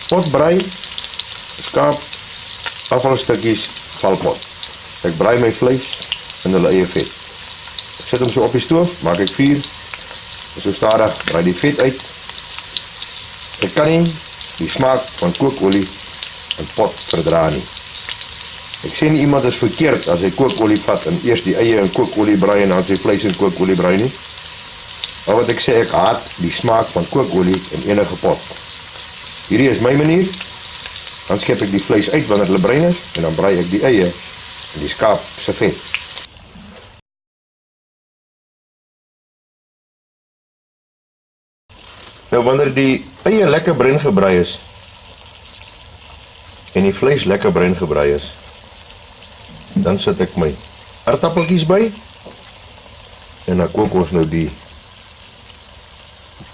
Potbrei, skaap, afvalstukkies, valpot. Ek braai my vleis in hulle eie vet. Ek sit hom so op die stoof, maak ek vuur, en so stadig braai die vet uit. Ek kan nie die smaak van kookolie in pot verdra nie. Ek sê nie iemand is verkeerd as hy kookolie vat en eers die eie in kookolie braai en dan sy vleis in kookolie braai nie. Maar wat ek sê, ek haat die smaak van kookolie in enige pot. Hierdie is my manier, dan skep ek die vleis uit wanneer hulle bruin is, en dan braai ek die eie en die skaap se vet. Nou wanneer die eie lekker bruin gebraai is, en die vleis lekker bruin gebraai is, dan sit ek my aardappeltjies by, en dan kook ons nou die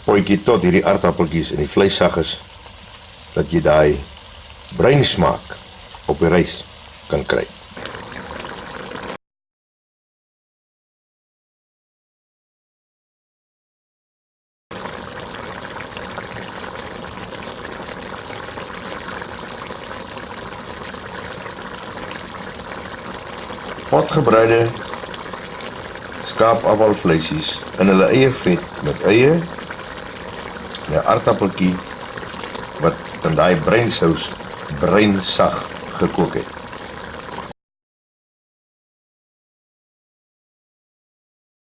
potjie tot hierdie aardappeltjies en die vleis sag is, dat jy daai bruin smaak op die rys kan kry. Potgebreide skaapafvalvleisies in hulle eie vet met eie en 'n aardappeltjie wat in daai bruin sous bruin sag gekook het.